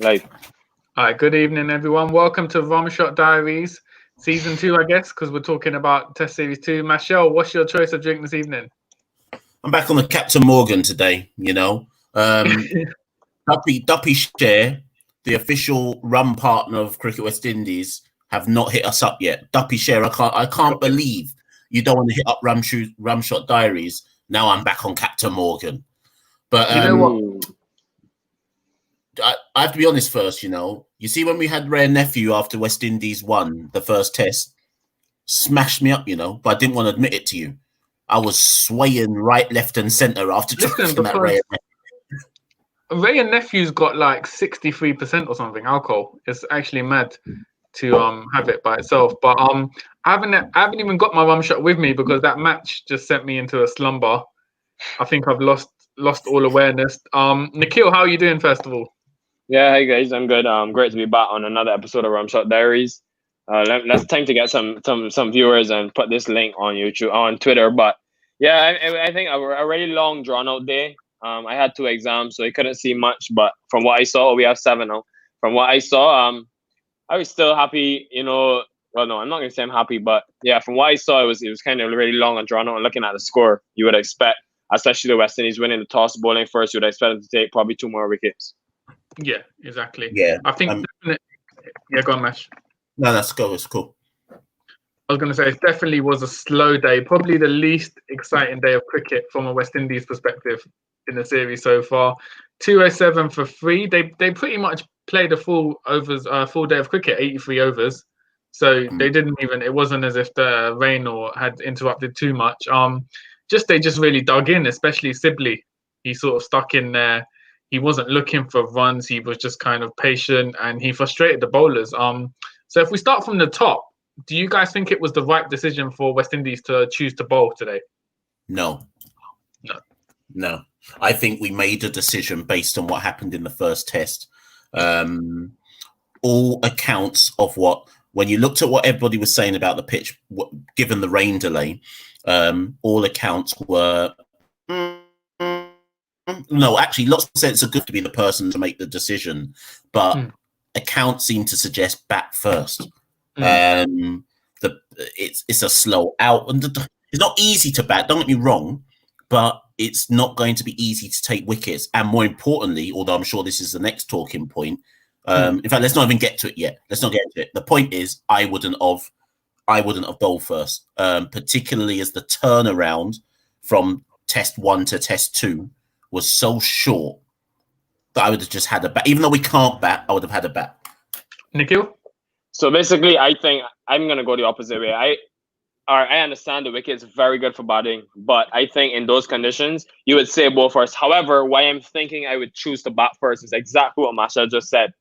Like, All right, good evening, everyone. Welcome to Shot Diaries, Season 2, I guess, because we're talking about Test Series 2. Michelle, what's your choice of drink this evening? I'm back on the Captain Morgan today, Duppy Share, the official rum partner of Cricket West Indies, have not hit us up yet. Duppy Share, I can't believe you don't want to hit up Rum Shot Diaries. Now I'm back on Captain Morgan. But you know what? I have to be honest first, You see, when we had Rare Nephew after West Indies won the first test, smashed me up, but I didn't want to admit it to you. I was swaying right, left, and centre after drinking that Ray. Ray and Nephew's got like 63% or something alcohol. It's actually mad to have it by itself. But I haven't even got my rum shot with me because that match just sent me into a slumber. I think I've lost all awareness. Nikhil, how are you doing? First of all. Yeah, hey guys, I'm good. Great to be back on another episode of Rum Shot Diaries. Let's time to get some viewers and put this link on YouTube, on Twitter. But yeah, I think a really long drawn out day. I had 2 exams, so I couldn't see much. But from what I saw, we have 7 now. From what I saw, I was still happy. Well, no, I'm not gonna say I'm happy, but yeah, from what I saw, it was kind of really long and drawn out. And looking at the score, you would expect, especially the West Indies winning the toss, bowling first, you would expect them to take probably 2 more wickets. Yeah, exactly. Yeah, I think. Yeah, go on, Mash. No, that's cool. It's cool. I was going to say it definitely was a slow day, probably the least exciting day of cricket from a West Indies perspective in the series so far. 207 for 3. They pretty much played a full day of cricket, 83 overs. So they didn't even. It wasn't as if the rain had interrupted too much. They just really dug in, especially Sibley. He sort of stuck in there. He wasn't looking for runs. He was just kind of patient, and he frustrated the bowlers. So if we start from the top, do you guys think it was the right decision for West Indies to choose to bowl today? No. I think we made a decision based on what happened in the first test. All accounts of when you looked at what everybody was saying about the pitch, given the rain delay, all accounts were... No, actually, lots of sense are good to be the person to make the decision, but accounts seem to suggest bat first. It's a slow out, and it's not easy to bat. Don't get me wrong, but it's not going to be easy to take wickets. And more importantly, although I'm sure this is the next talking point, in fact, let's not even get to it yet. Let's not get to it. The point is, I wouldn't have bowled first, particularly as the turnaround from Test 1 to Test 2 was so short that I would have just had a bat. Even though we can't bat, I would have had a bat. Nikhil? So basically, I think I'm going to go the opposite way. I understand the wicket is very good for batting, but I think in those conditions, you would say bowl first. However, why I'm thinking I would choose to bat first is exactly what Masha just said.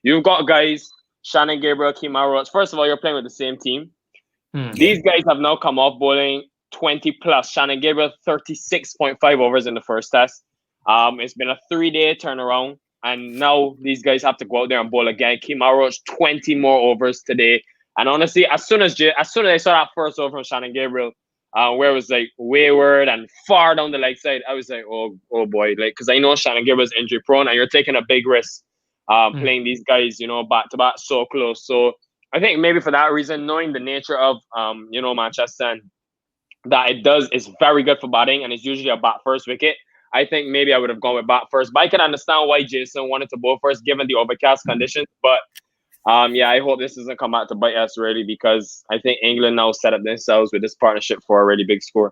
You've got guys, Shannon Gabriel, Kemar Roach. First of all, you're playing with the same team. These guys have now come off bowling 20 plus. Shannon Gabriel, 36.5 overs in the first test. It's been a 3-day turnaround, and now these guys have to go out there and bowl again. Kemar Roach, 20 more overs today. And honestly, as soon as I saw that first over from Shannon Gabriel, where it was like wayward and far down the leg side, I was like, oh boy, because I know Shannon Gabriel's injury prone, and you're taking a big risk playing these guys, back to back so close. So I think maybe for that reason, knowing the nature of Manchester and that it's very good for batting, and it's usually a bat first wicket. I think maybe I would have gone with bat first, but I can understand why Jason wanted to bowl first given the overcast conditions. But I hope this doesn't come out to bite us really, because I think England now set up themselves with this partnership for a really big score.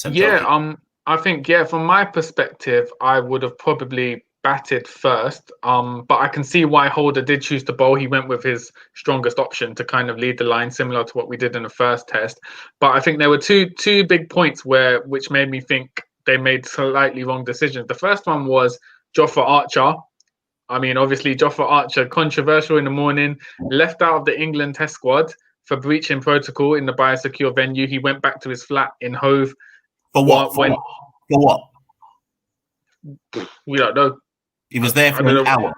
I think from my perspective, I would have probably batted first. But I can see why Holder did choose to bowl. He went with his strongest option to kind of lead the line, similar to what we did in the first test. But I think there were two big points which made me think they made slightly wrong decisions. The first one was Jofra Archer. I mean, obviously, Jofra Archer, controversial in the morning, left out of the England test squad for breaching protocol in the biosecure venue. He went back to his flat in Hove. For what? For what? We don't know. He was there for an hour.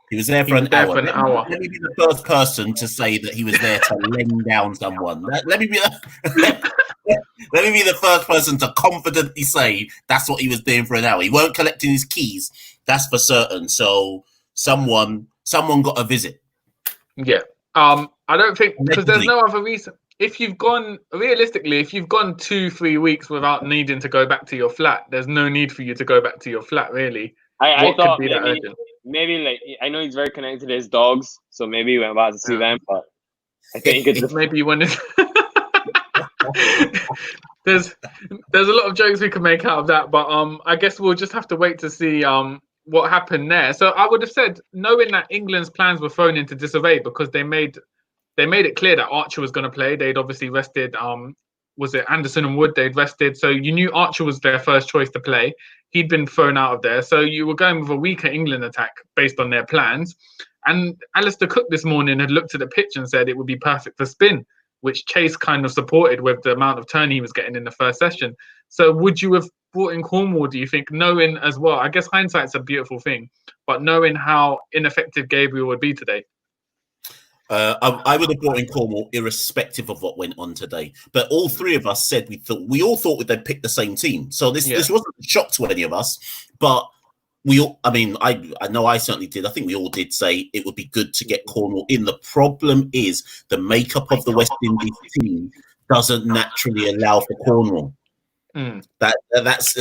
He was there for an hour. Let me be the first person to say that he was there to lend down someone. Let me be the first person to confidently say that's what he was doing for an hour. He weren't collecting his keys. That's for certain. So someone someone got a visit. Yeah. I don't think, because there's no other reason. If you've gone 2-3 weeks without needing to go back to your flat, there's no need for you to go back to your flat, really. I thought maybe like, I know he's very connected to his dogs, so maybe he went back to see them, but I think he could just... maybe you wanted... There's a lot of jokes we can make out of that, but I guess we'll just have to wait to see what happened there. So I would have said, knowing that England's plans were thrown into disarray because they made it clear that Archer was going to play. They'd obviously rested, was it Anderson and Wood? They'd rested. So you knew Archer was their first choice to play. He'd been thrown out of there. So you were going with a weaker England attack based on their plans. And Alistair Cook this morning had looked at the pitch and said it would be perfect for spin, which Chase kind of supported with the amount of turn he was getting in the first session. So would you have brought in Cornwall, do you think, knowing as well? I guess hindsight's a beautiful thing, but knowing how ineffective Gabriel would be today. I would have brought in Cornwall irrespective of what went on today. But all three of us said we all thought they'd pick the same team. So this wasn't a shock to any of us. But I know I certainly did. I think we all did say it would be good to get Cornwall in. The problem is the makeup of the West Indies team doesn't naturally allow for Cornwall. That's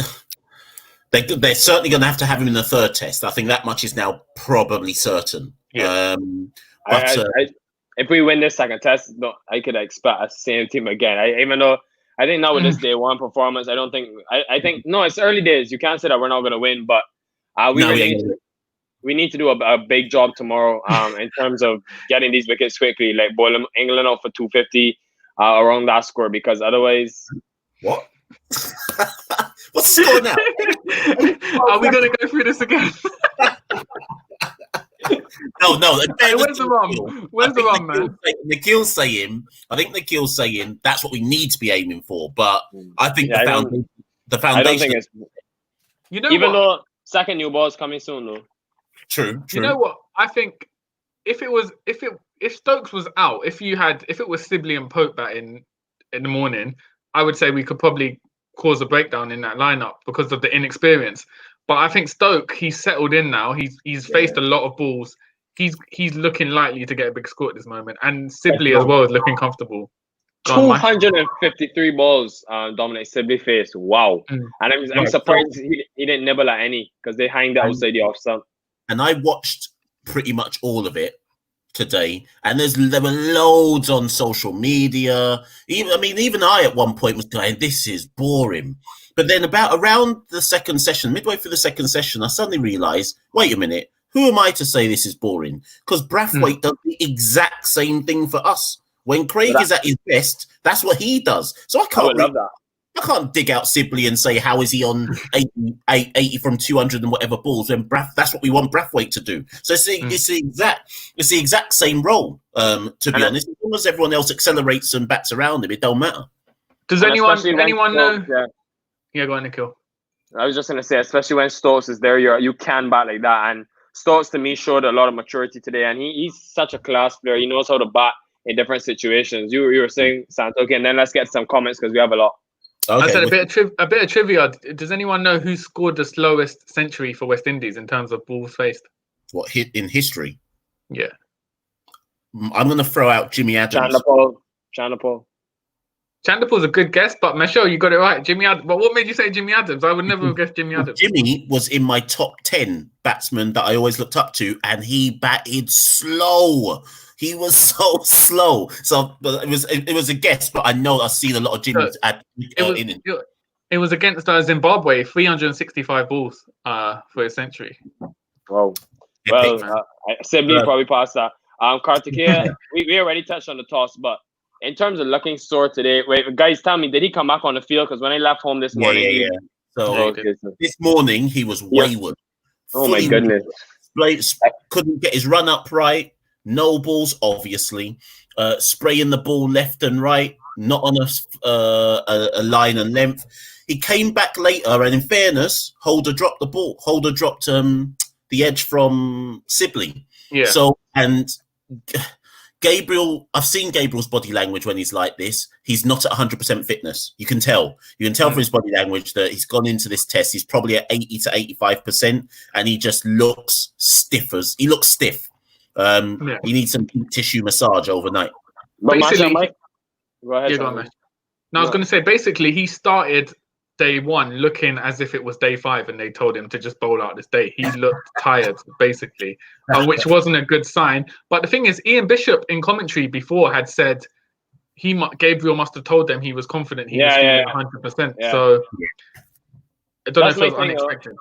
they're certainly going to have him in the third test. I think that much is now probably certain. Yeah. If we win this second test, I could expect a same team again. Even though I think now with this day one performance, I think no, it's early days. You can't say that we're not going to win, but we need to do a big job tomorrow in terms of getting these wickets quickly, like bowling England out for 250 around that score, because otherwise, what? What's the score now? Are we going to go through this again? No. Hey, where's the run? Where's the run, man? Nikhil's saying that's what we need to be aiming for, but I think the foundation. I don't think it's. You know, even though second new ball is coming soon, though. True. You know what? I think if Stokes was out, if it was Sibley and Pope batting in the morning, I would say we could probably cause a breakdown in that lineup because of the inexperience. But I think Stoke, he's settled in now. He's faced a lot of balls. He's looking likely to get a big score at this moment. And Sibley as well is looking comfortable. 253 balls Dominic Sibley faced. Wow. And I'm surprised he didn't nibble at any because they hanged outside the off stump. And I watched pretty much all of it today. And there were loads on social media. Even I at one point was going, this is boring. But then around the second session, midway through the second session, I suddenly realised, wait a minute, who am I to say this is boring? Because Brathwaite does the exact same thing for us. When Craig is at his best, that's what he does. So I can't dig out Sibley and say, how is he on 80 from 200 and whatever balls when that's what we want Brathwaite to do. So it's the exact same role, to be honest. As long as everyone else accelerates and bats around him, it don't matter. Does anyone know? Yeah, go on, Nikhil. I was just going to say, especially when Stokes is there, you can bat like that. And Stokes, to me, showed a lot of maturity today. And he's such a class player. He knows how to bat in different situations. You were saying, Santo. Okay, and then let's get some comments because we have a lot. Okay. I said a bit of trivia. Does anyone know who scored the slowest century for West Indies in terms of balls faced? What, hit in history? Yeah. I'm going to throw out Jimmy Adams. Chanderpaul. Chanderpaul's a good guess, but Michelle, you got it right. Jimmy Adams. But what made you say Jimmy Adams? I would never have guessed Jimmy Adams. Jimmy was in my top 10 batsmen that I always looked up to, and he batted slow. He was so slow. So it was a guess, but I know I've seen a lot of Jimmy's It was against Zimbabwe, 365 balls for a century. Wow. Well, Sibley probably passed that. Kartikeya, we already touched on the toss, but in terms of looking sore today, wait, guys, tell me, did he come back on the field? Because when I left home this morning, So this morning he was wayward. Oh my goodness! Couldn't get his run up right. No balls, obviously. Spraying the ball left and right, not on a line and length. He came back later, and in fairness, Holder dropped the ball. Holder dropped the edge from Sibley. Yeah. So and. Gabriel, I've seen Gabriel's body language when he's like this. He's not at 100% fitness. You can tell. You can tell from his body language that he's gone into this test. He's probably at 80 to 85%, and he just looks stiff. He looks stiff. And he just looks He needs some deep tissue massage overnight. But Basically, Mike, go ahead. Yeah, go on, Mash. No, I was going to say, basically, he started day one looking as if it was day 5, and they told him to just bowl out this day. He looked tired, basically, which wasn't a good sign. But the thing is, Ian Bishop in commentary before had said Gabriel must have told them he was confident he was feeling 100%. Yeah. So I don't That's know if it my was thing, unexpected.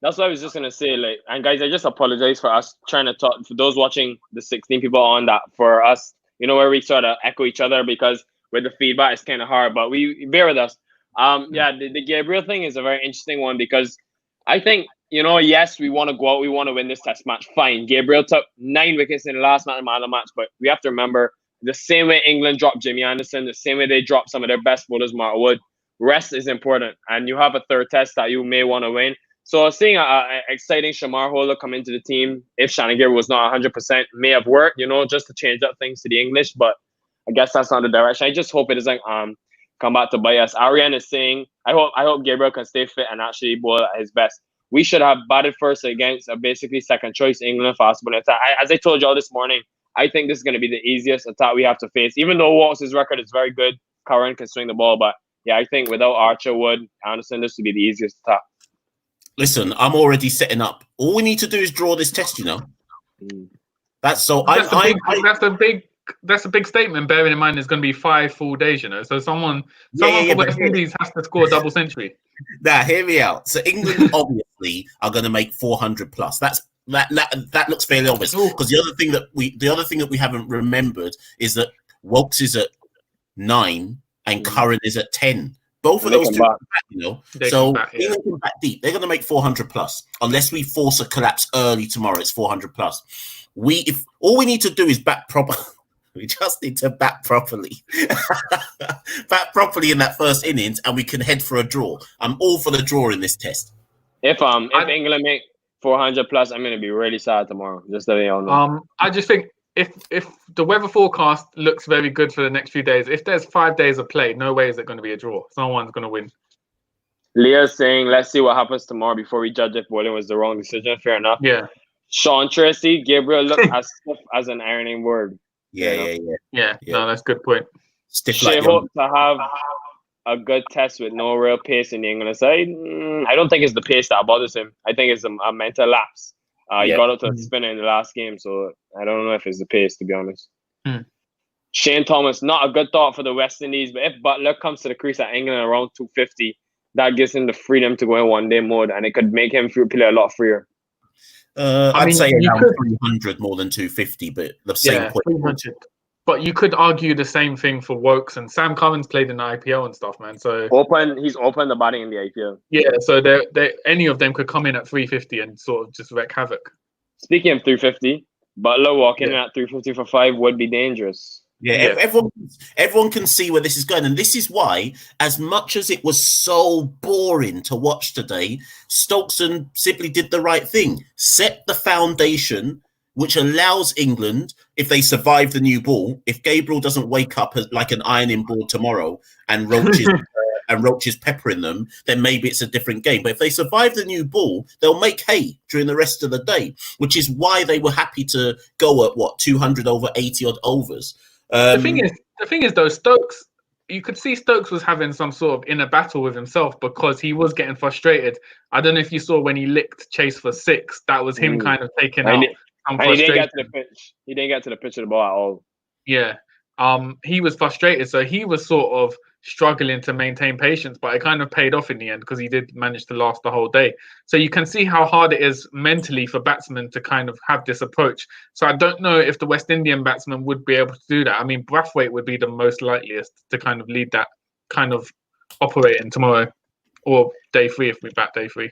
That's what I was just gonna say. Like, and guys, I just apologize for us trying to talk for those watching the 16 people on that for us, where we sort of echo each other because with the feedback it's kind of hard, but we bear with us. The Gabriel thing is a very interesting one because I think yes, we want to go out, we want to win this test match. Fine, Gabriel took 9 wickets in the last man of the match, but we have to remember the same way England dropped Jimmy Anderson, the same way they dropped some of their best bowlers, Mark Wood. Rest is important, and you have a third test that you may want to win. So seeing an exciting Shamar Holder come into the team, if Shannon Gabriel was not 100%, may have worked, just to change up things to the English. But I guess that's not the direction. I just hope it doesn't come back to bite us. Ariane is saying, I hope Gabriel can stay fit and actually bowl at his best. We should have batted first against a basically second choice England fast bowling attack. As I told y'all this morning, I think this is going to be the easiest attack we have to face. Even though Walt's record is very good, Curran can swing the ball, but yeah, I think without Archer, Wood, Anderson, this would be the easiest attack. Listen, I'm already setting up. All we need to do is draw this test, That's a big statement, bearing in mind there's going to be 5 full days, So someone from West Indies has to score a double century. Now, hear me out. So England obviously are going to make 400 plus. That looks fairly obvious. Because the other thing that we haven't remembered is that Wilkes is at 9 and Curran is at 10. Both of those two, So England can back deep. They're going to make 400 plus, unless we force a collapse early tomorrow. It's 400 plus. If all we need to do is bat proper, we just need to bat properly, bat properly in that first innings, and we can head for a draw. I'm all for the draw in this test. If England make 400 plus, I'm going to be really sad tomorrow. Just so you all know. I just think. If the weather forecast looks very good for the next few days, if there's 5 days of play, no way is it going to be a draw. Someone's going to win. Leah's saying, let's see what happens tomorrow before we judge if bowling was the wrong decision. Fair enough. Yeah. Sean Tracy, Gabriel looked as stiff as an ironing board. Yeah. No, that's a good point. She hoped to have a good test with no real pace in the England side. I don't think it's the pace that bothers him. I think it's a mental lapse. He got up to a spinner in the last game, so I don't know if it's the pace, to be honest. Shane Thomas, not a good thought for the West Indies, but if Butler comes to the crease at England around 250, that gives him the freedom to go in one-day mode, and it could make him play a lot freer. I'd say around 300 more than 250, but the same point. 300. But you could argue the same thing for Wokes, and Sam Curran's played in the IPL and stuff, man. So he's open the batting in the IPL. Yeah, so any of them could come in at 350 and sort of just wreak havoc. Speaking of 350, Butler walking in at 350 for 5 would be dangerous. Yeah, everyone can see where this is going, and this is why, as much as it was so boring to watch today, Stokes and Sibley did the right thing, set the foundation, which allows England, if they survive the new ball, if Gabriel doesn't wake up like an ironing board tomorrow and Roach is peppering them, then maybe it's a different game. But if they survive the new ball, they'll make hay during the rest of the day, which is why they were happy to go at 200 over 80 odd overs. The thing is, though, Stokes, you could see Stokes was having some sort of inner battle with himself because he was getting frustrated. I don't know if you saw when he licked Chase for 6, that was him kind of taking out. He didn't get to the pitch. He didn't get to the pitch of the ball at all. Yeah. He was frustrated, so he was sort of struggling to maintain patience, but it kind of paid off in the end because he did manage to last the whole day. So you can see how hard it is mentally for batsmen to kind of have this approach. So I don't know if the West Indian batsman would be able to do that. I mean, Brathwaite would be the most likeliest to kind of lead that kind of operating tomorrow or day 3 if we bat day 3.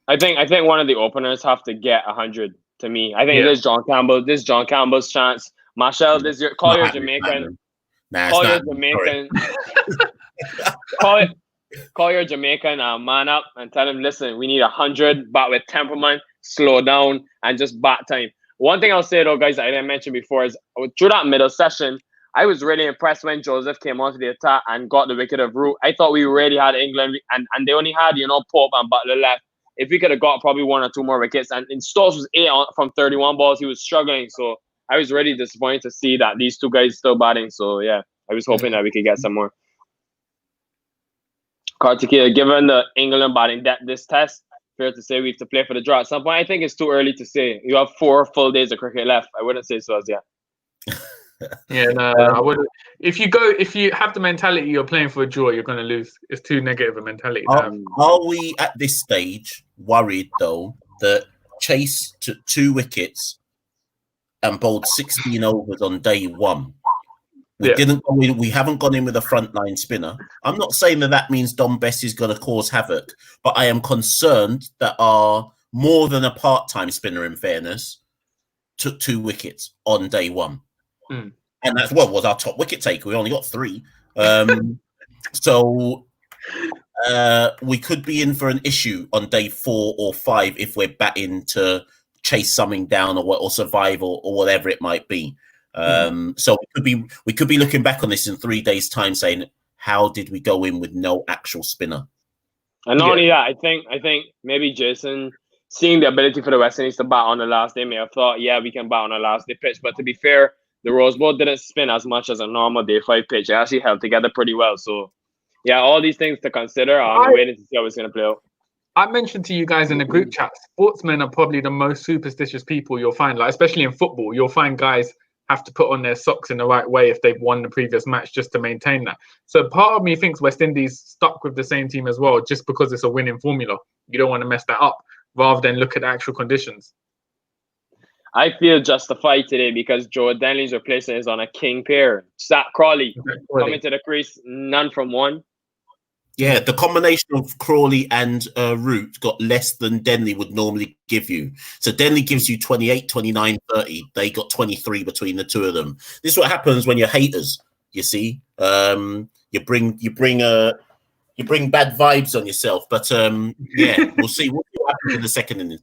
I think one of the openers have to get 100. To me, I think this is John Campbell. This is John Campbell's chance. Marshall, this is your call your Jamaican. Call your Jamaican. Call your Jamaican man up and tell him, listen, we need 100, bat with temperament, slow down, and just bat time. One thing I'll say though, guys, that I didn't mention before is through that middle session, I was really impressed when Joseph came onto the attack and got the wicket of Root. I thought we really had England, and they only had Pope and Butler left. If we could have got probably 1 or 2 more wickets, and Stokes was 8 from 31 balls, he was struggling. So I was really disappointed to see that these two guys still batting. So yeah, I was hoping that we could get some more. Kartikeya, given the England batting depth this test, fair to say we have to play for the draw at some point. I think it's too early to say. You have 4 full days of cricket left. I wouldn't say so as yet. Yeah, no, I wouldn't. If you have the mentality you're playing for a draw, you're going to lose. It's too negative a mentality. Are we at this stage worried though that Chase took 2 wickets and bowled 16 overs on day 1? We didn't go in. We haven't gone in with a frontline spinner. I'm not saying that means Dom Bess is going to cause havoc, but I am concerned that our more than a part-time spinner, in fairness, took 2 wickets on day 1. And that's what was our top wicket taker. We only got 3. So we could be in for an issue on day 4 or 5 if we're batting to chase something down or survive or whatever it might be. So we could be looking back on this in 3 days' time, saying, "How did we go in with no actual spinner?" And not only that, I think maybe Jason, seeing the ability for the West Indies to bat on the last day, may have thought, yeah, we can bat on the last day pitch. But to be fair, the Rose Bowl didn't spin as much as a normal day 5 pitch. It actually held together pretty well. So, yeah, all these things to consider. I'm waiting to see how it's going to play out. I mentioned to you guys in the group chat, sportsmen are probably the most superstitious people you'll find. Like, especially in football, you'll find guys have to put on their socks in the right way if they've won the previous match just to maintain that. So part of me thinks West Indies stuck with the same team as well, just because it's a winning formula. You don't want to mess that up, rather than look at the actual conditions. I feel justified today because Joe Denley's replacement is on a king pair. Zach Crawley coming to the crease, none from 1. Yeah, the combination of Crawley and Root got less than Denley would normally give you. So Denley gives you 28, 29, 30. They got 23 between the two of them. This is what happens when you're haters, you see. You bring bad vibes on yourself. But yeah, we'll see what happens in the second innings.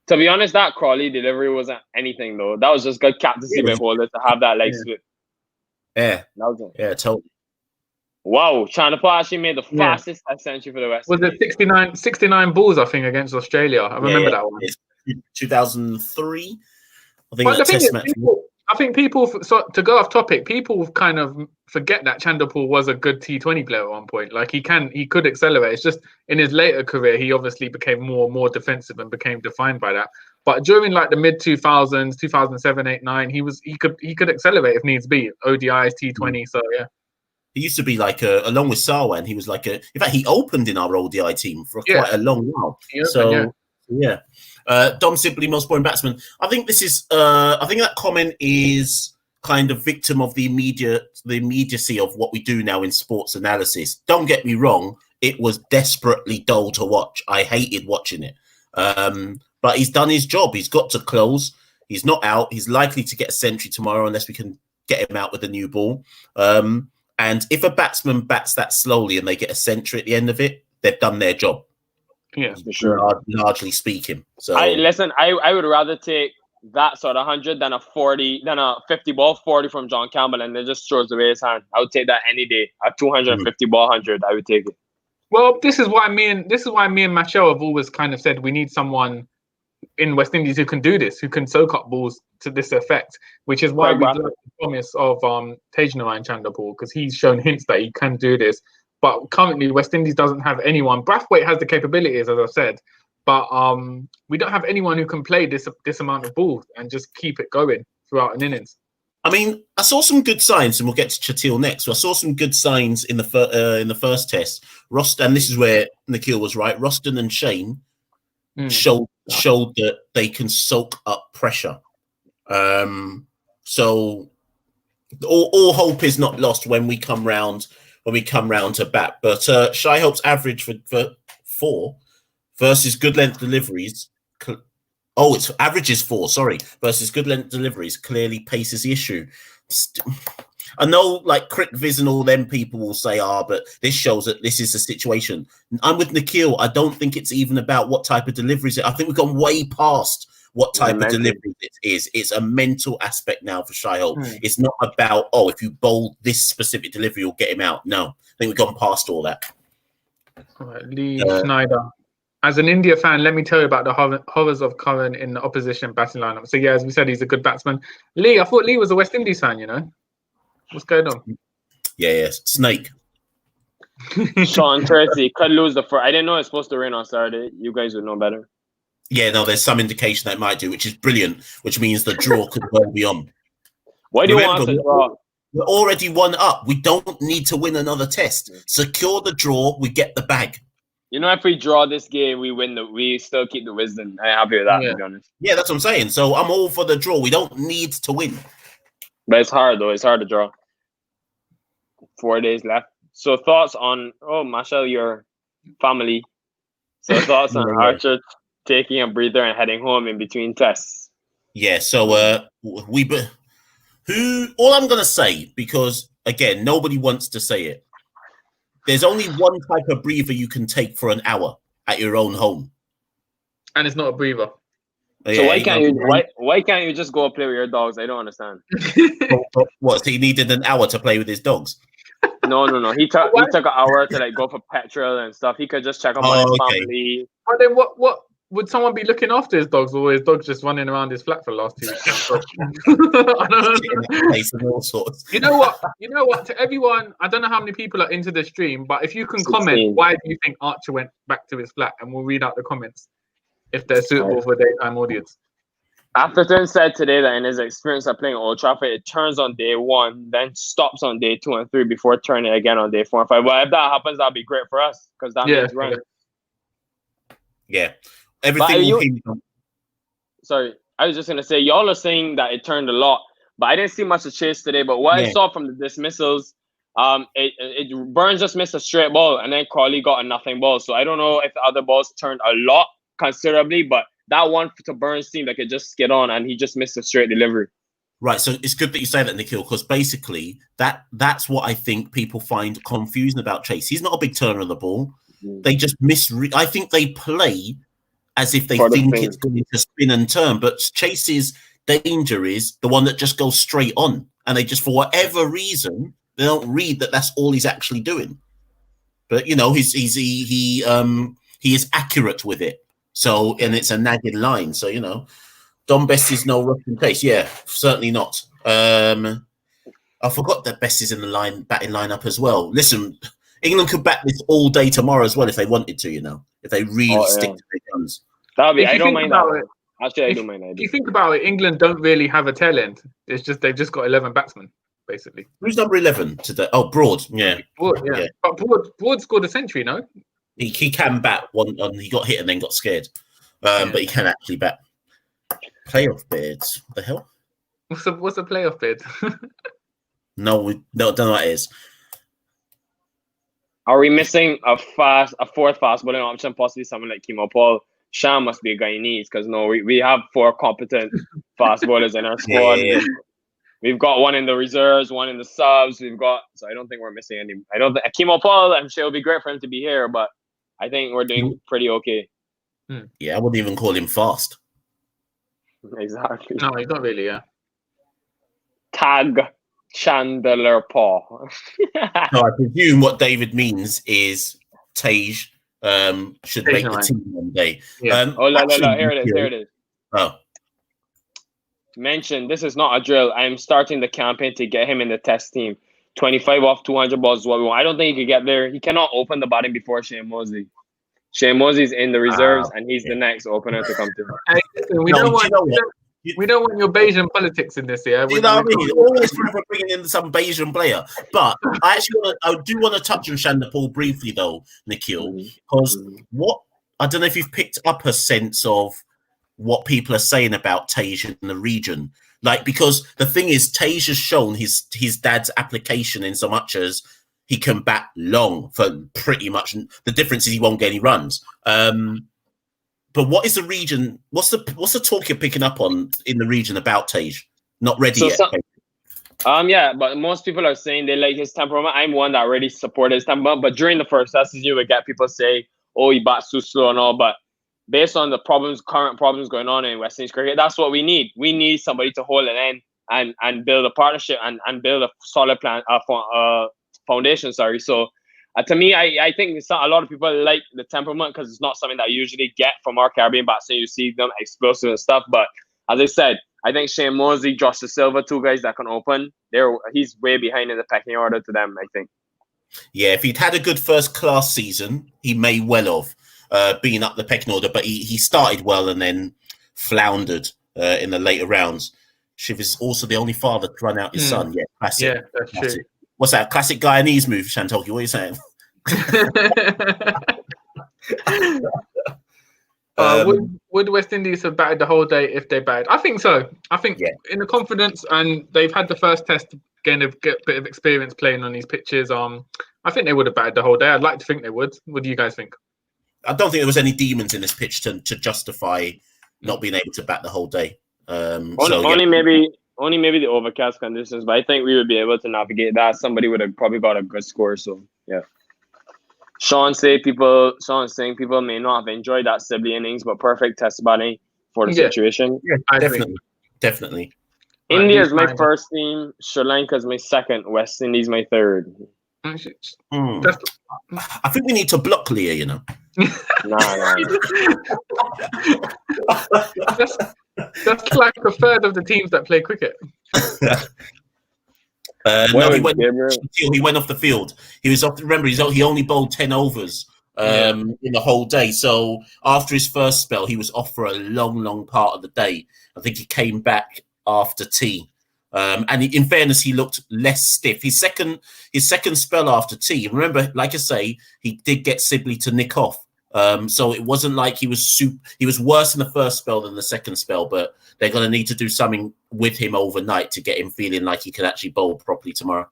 To be honest, that Crawley delivery wasn't anything though. That was just good captaincy by Holder to have that leg slip. Yeah. That was it. Yeah, totally. Wow, Chanapal actually made the fastest century for the West. Was it 69 balls, I think, against Australia? I remember that one. 2003. I think that test match. I think people, so to go off topic, people kind of forget that Chanderpaul was a good T20 player at one point. Like he could accelerate. It's just in his later career, he obviously became more and more defensive and became defined by that. But during like the mid 2000s, 2007, 8, 9, he could accelerate if needs be. ODIs, T20. So yeah. He used to be like along with Sarwan, he was like in fact, he opened in our ODI team for quite a long while. Yeah. Dom Sibley, most boring batsman. I think this is. I think that comment is kind of victim of the immediacy of what we do now in sports analysis. Don't get me wrong; it was desperately dull to watch. I hated watching it. But he's done his job. He's got to close. He's not out. He's likely to get a century tomorrow unless we can get him out with a new ball. And if a batsman bats that slowly and they get a century at the end of it, they've done their job. Yeah, for sure. Largely speaking. So I would rather take that sort of 100 than a 50 ball 40 from John Campbell, and it just throws away his hand. I would take that any day. A 250 ball 100, I would take it. Well, this is why me and Machel have always kind of said we need someone in West Indies who can do this, who can soak up balls to this effect, which is why we like the promise of Tagenarine Chanderpaul, because he's shown hints that he can do this. But currently, West Indies doesn't have anyone. Brathwaite has the capabilities, as I've said, but we don't have anyone who can play this amount of balls and just keep it going throughout an innings. I mean, I saw some good signs, and we'll get to Chatil next. So I saw some good signs in the first test. And this is where Nikhil was right. Roston and Shane showed that they can soak up pressure. So all hope is not lost when we come round to bat. But Shai Hope's average for 4 versus good length deliveries. Its average is 4, versus good length deliveries clearly pace is the issue. I know, like Crick Viz and all them people will say, but this shows that this is the situation. I'm with Nikhil. I don't think it's even about what type of deliveries. I think we've gone way past what type of delivery it is. It's a mental aspect now for Shai Hope. It's not about, if you bowl this specific delivery, you'll get him out. No, I think we've gone past all that. All right, Lee Schneider. as an India fan, let me tell you about the horrors of Curran in the opposition batting lineup. So yeah, as we said, he's a good batsman. Lee, I thought Lee was a West Indies fan. You know, what's going on? Yeah, Snake. Sean Tracy could lose the first. I didn't know it's supposed to rain on Saturday. You guys would know better. Yeah, no, there's some indication that it might do, which is brilliant, which means the draw could well be on. Why do you want us to draw? We're already 1 up. We don't need to win another test. Secure the draw, we get the bag. You know, if we draw this game, we still keep the wisdom. I'm happy with that, to be honest. Yeah, that's what I'm saying. So I'm all for the draw. We don't need to win. But it's hard, though. It's hard to draw. 4 days left. So thoughts on, Marshall, your family. So thoughts on Archer taking a breather and heading home in between tests. Yeah, so all I'm going to say, because, again, nobody wants to say it, there's only one type of breather you can take for an hour at your own home. And it's not a breather. So why can't you just go play with your dogs? I don't understand. What? So he needed an hour to play with his dogs? No. He took an hour to go for petrol and stuff. He could just check up on his family. But then what would someone be looking after his dogs, or his dogs just running around his flat for the last 2 weeks? I don't know. All sorts. You know what? To everyone, I don't know how many people are into the stream, but if you can comment, why do you think Archer went back to his flat, and we'll read out the comments if they're suitable for a daytime audience. Atherton said today that in his experience of playing Old Trafford, it turns on day 1, then stops on day 2 and 3 before turning again on day 4 and 5. Well, if that happens, that'd be great for us because that means run. Yeah. Everything. Sorry, I was just gonna say y'all are saying that it turned a lot, but I didn't see much of Chase today. But what I saw from the dismissals, Burns just missed a straight ball, and then Crawley got a nothing ball. So I don't know if the other balls turned a lot considerably, but that one to Burns seemed like it just skid on, and he just missed a straight delivery. Right. So it's good that you say that, Nikhil, because basically that's what I think people find confusing about Chase. He's not a big turner of the ball. They just I think they play as if they think it's going to spin and turn. But Chase's danger is the one that just goes straight on. And they just, for whatever reason, they don't read that that's all he's actually doing. But, he is accurate with it. So, and it's a nagging line. So, Don Best is no Russian case. Yeah, certainly not. I forgot that Best is in the batting lineup as well. Listen, England could bat this all day tomorrow as well if they wanted to, if they really stick to their guns. I don't mind that. Actually, I don't mind that. If you think about it, England don't really have a tail end. It's just they've just got 11 batsmen, basically. Who's number 11 today? Oh, Broad. Yeah. Broad, yeah. But Broad scored a century, no? He can bat one. He got hit and then got scared. But he can actually bat. Playoff beards. What the hell? What's a playoff beard? No, we don't know what it is. Are we missing a fourth fast bowling option? Possibly someone like Kimo Paul. Sham must be a guy he needs because we have 4 competent fast bowlers in our squad. Yeah. We've got one in the reserves, one in the subs. So I don't think we're missing any. I don't think Kimo Paul. I'm sure it'll be great for him to be here, but I think we're doing pretty okay. Yeah, I wouldn't even call him fast. Exactly. No, he's not really. Yeah. Tag Chandler Paul. No, I presume what David means is Tej should make the team one day. Yeah. Here it is. Oh. Mention, this is not a drill. I am starting the campaign to get him in the test team. 25 off 200 balls is what we want. I don't think he could get there. He cannot open the batting before Shane Mosley. Shane Mosley's in the reserves, and he's the next opener to come to. Hey, listen, we don't want your Bayesian politics in this here. You know what I mean? Always forever bringing in some Bayesian player. But I do want to touch on Chandler Paul briefly, though, Nikhil, because I don't know if you've picked up a sense of what people are saying about Tej in the region. Because the thing is, Tej has shown his dad's application in so much as he can bat long for pretty much. The difference is he won't get any runs. But what is the region? What's the talk you're picking up on in the region about Tej? Not ready yet. Yeah, but most people are saying they like his temperament. I'm one that really supported his temperament. But during the first sessions, you would get people say, "Oh, he bats too slow and all." But based on the current problems going on in West Indies cricket, that's what we need. We need somebody to hold it in and build a partnership and build a solid plan foundation. So To me, I think a lot of people like the temperament because it's not something that you usually get from our Caribbean batsmen. You see them explosive and stuff. But as I said, I think Shane Mosley, Josh De Silva, two guys that can open. He's way behind in the pecking order to them, I think. Yeah, if he'd had a good first-class season, he may well have been up the pecking order. But he started well and then floundered in the later rounds. Shiv is also the only father to run out his son. Yeah, classic. Yeah, that's classic. true. What's that? Classic Guyanese move, Shantoki. What are you saying? Would West Indies have batted the whole day if they batted? I think so. I think in the confidence, and they've had the first test, getting a bit of experience playing on these pitches. I think they would have batted the whole day. I'd like to think they would. What do you guys think? I don't think there was any demons in this pitch to justify not being able to bat the whole day. Only maybe the overcast conditions, but I think we would be able to navigate that. Somebody would have probably got a good score. So yeah. Sean saying people may not have enjoyed that Sibley innings, but perfect test batting for the situation. Yeah, definitely. India is my first team. Sri Lanka is my second. West Indies my third. I think we need to block Leah, you know. Nah. That's like a third of the teams that play cricket. He went off the field. He was off. Remember, he only bowled 10 overs in the whole day. So after his first spell, he was off for a long part of the day. I think he came back after tea. And in fairness, he looked less stiff. His second spell after tea. Remember, like I say, he did get Sibley to nick off. So it wasn't like he was worse in the first spell than the second spell, but they're going to need to do something with him overnight to get him feeling like he can actually bowl properly tomorrow.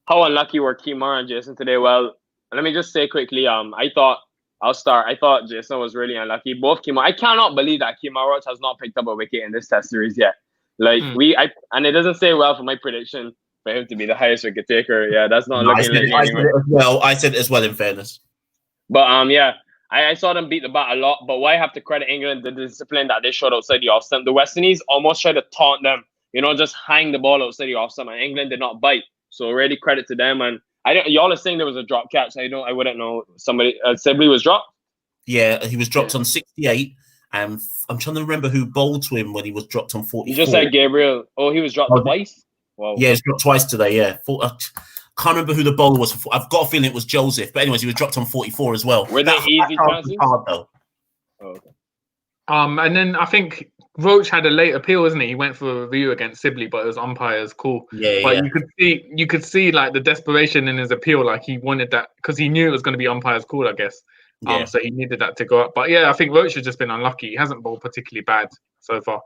How unlucky were Kemar and Jason today? Well, let me just say quickly, I thought Jason was really unlucky. Both Kemar. I cannot believe that Kemar Roach has not picked up a wicket in this test series yet. And it doesn't say well for my prediction for him to be the highest wicket taker. Yeah, that's not looking like anyway. I said it as well, in fairness. But I saw them beat the bat a lot. But why I have to credit England the discipline that they showed outside the off stump? The West Indies almost tried to taunt them, just hang the ball outside the off stump, and England did not bite. So really credit to them. And y'all are saying there was a drop catch. I wouldn't know. Somebody Sibley was dropped. Yeah, he was dropped on 68. And I'm trying to remember who bowled to him when he was dropped on 44. You just said Gabriel. Oh, he was dropped twice? Wow. Yeah, he was dropped twice today, yeah. Can't remember who the bowler was. I've got a feeling it was Joseph. But anyways, he was dropped on 44 as well. Were they easy chances? Hard, though. Oh, okay. And then I think Roach had a late appeal, isn't he? He went for a review against Sibley, but it was umpire's call. Yeah. You could see like the desperation in his appeal. Like he wanted that because he knew it was going to be umpire's call, I guess. So he needed that to go up. But yeah, I think Roach has just been unlucky. He hasn't bowled particularly bad so far.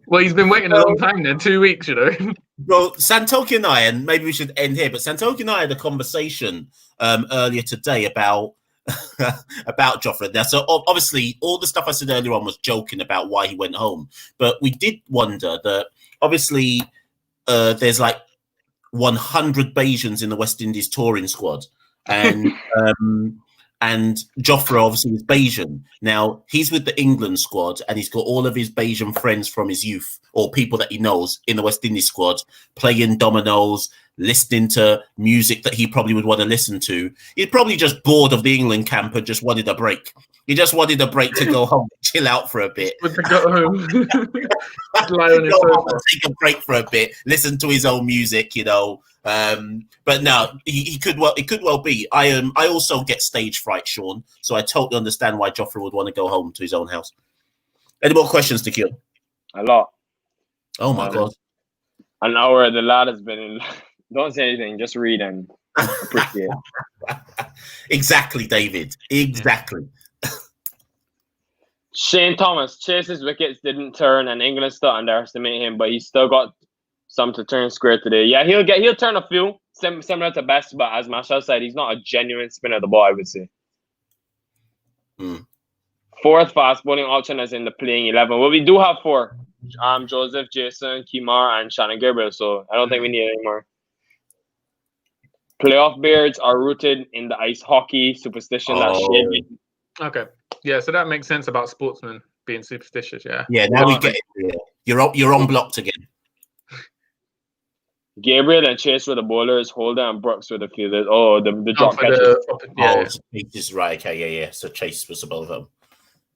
Well, he's been waiting a long time then, 2 weeks, Well, Santoki and I, and maybe we should end here, but Santoki and I had a conversation earlier today about Jofra. Now, so obviously, all the stuff I said earlier on was joking about why he went home. But we did wonder that, obviously, there's like 100 Bajans in the West Indies touring squad. And and Jofra obviously is Bajan. Now, he's with the England squad and he's got all of his Bajan friends from his youth or people that he knows in the West Indies squad playing dominoes, listening to music that he probably would want to listen to. He's probably just bored of the England camp and just wanted a break. He just wanted a break to go home, chill out for a bit. Go home. Lie on his sofa. Take a break for a bit, listen to his own music, But no, it could well be. I also get stage fright, Sean, so I totally understand why Jofra would want to go home to his own house. Any more questions to kill? A lot. Oh my God. An hour. The lad has been in. Don't say anything. Just read and appreciate. Exactly, David. Exactly. Shane Thomas, Chase's wickets didn't turn, and England still underestimate him, but he's still got some to turn square today. Yeah, he'll turn a few, similar to Best, but as Marshall said, he's not a genuine spinner of the ball, I would say. Fourth fast bowling option is in the playing 11. Well, we do have four. Joseph, Jason, Kemar, and Shannon Gabriel, so I don't think we need any more. Playoff beards are rooted in the ice hockey superstition that shade. Okay. Yeah, so that makes sense about sportsmen being superstitious, yeah. Yeah, now we get it. Yeah. You're on blocked again. Gabriel and Chase were the bowlers, Holder and Brooks were the fielders. Oh, the drop for catches. Oh, so Chase is right. Okay, yeah. So Chase was above them.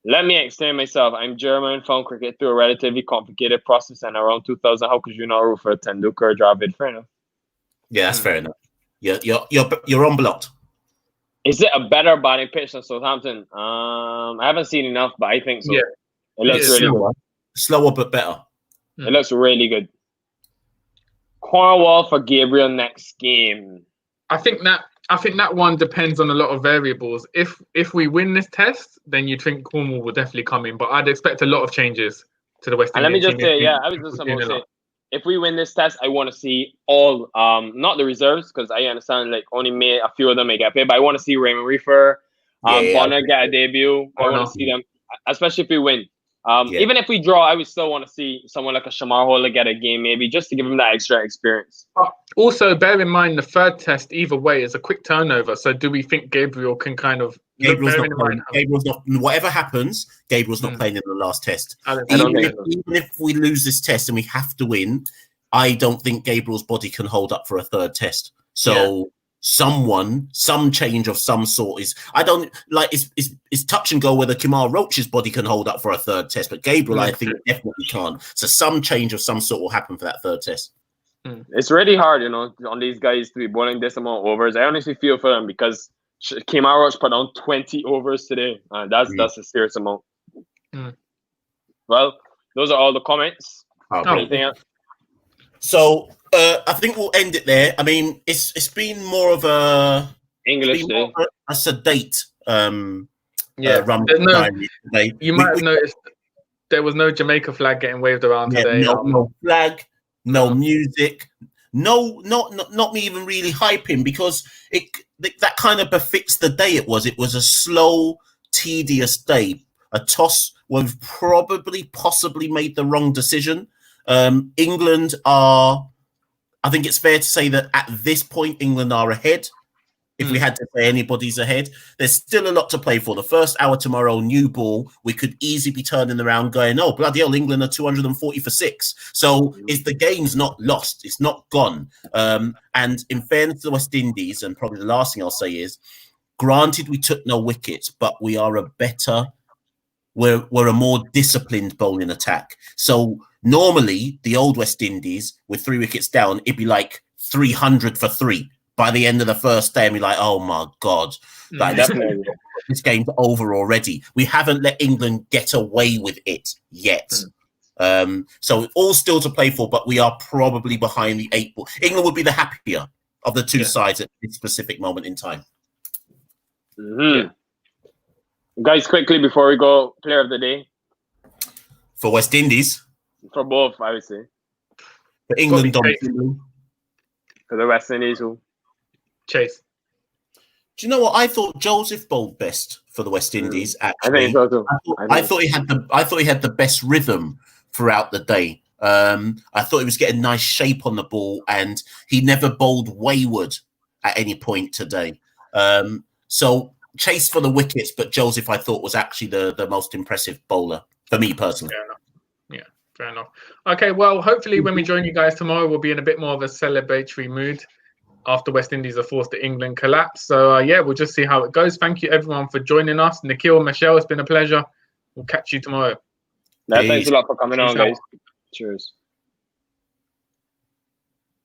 Let me explain myself. I'm German, found cricket through a relatively complicated process, and around 2000, how could you not root for Tendulkar or Dravid? Fair enough. Yeah, that's fair enough. You're unblocked. Is it a better batting pitch than Southampton? I haven't seen enough, but I think so. Yeah. It looks really good. Slower but better. It looks really good. Cornwall for Gabriel next game. I think that one depends on a lot of variables. If we win this test, then you'd think Cornwall will definitely come in, but I'd expect a lot of changes to the West Indies. And let me just say, I was just about to say, if we win this test, I want to see all, not the reserves, because I understand like only a few of them may get paid, but I want to see Raymond Reefer, Bonner get a debut. I want to see them, especially if we win. Even if we draw, I would still want to see someone like a Shamar Holder get a game, maybe just to give him that extra experience. Also, bear in mind the third test, either way, is a quick turnover. So, do we think Gabriel can kind of? Gabriel's not. Whatever happens, Gabriel's not playing in the last test. Even if we lose this test and we have to win, I don't think Gabriel's body can hold up for a third test. So. Some change of some sort is it's touch and go whether Kamal Roach's body can hold up for a third test, but Gabriel I think definitely can't. So some change of some sort will happen for that third test. It's really hard, on these guys to be bowling this amount of overs. I honestly feel for them because Kamal Roach put on 20 overs today. That's a serious amount. Well, those are all the comments. Anything else? So I think we'll end it there. I mean, it's been more of a English day, a sedate run. Today. You might have noticed there was no Jamaica flag getting waved around today. No flag, no music, not me even really hyping because that kind of befits the day it was. It was a slow, tedious day. A toss was possibly made the wrong decision. England are, I think it's fair to say that at this point, England are ahead. If we had to say anybody's ahead, there's still a lot to play for. The first hour tomorrow, new ball, we could easily be turning around going, oh, bloody hell, England are 240 for 6. So the game's not lost. It's not gone. And in fairness to the West Indies, and probably the last thing I'll say is, granted, we took no wickets, but we are we're a more disciplined bowling attack. So normally, the old West Indies, with 3 wickets down, it'd be like 300 for 3 by the end of the first day. And be like, oh my God, this game's over already. We haven't let England get away with it yet. So all still to play for, but we are probably behind the 8 ball. England would be the happier of the two sides at this specific moment in time. Guys, quickly before we go, player of the day. For West Indies? For both, I would say. For England, for the West Indies, who? Chase. Do you know what? I thought Joseph bowled best for the West Indies. Actually, I think so too. I thought he had the best rhythm throughout the day. I thought he was getting nice shape on the ball, and he never bowled wayward at any point today. So Chase for the wickets, but Joseph I thought was actually the most impressive bowler for me personally. Fair enough. Okay, well, hopefully when we join you guys tomorrow, we'll be in a bit more of a celebratory mood after West Indies are forced to England collapse. So, we'll just see how it goes. Thank you, everyone, for joining us. Nikhil, Michelle, it's been a pleasure. We'll catch you tomorrow. Thanks a lot for coming on, guys. Cheers.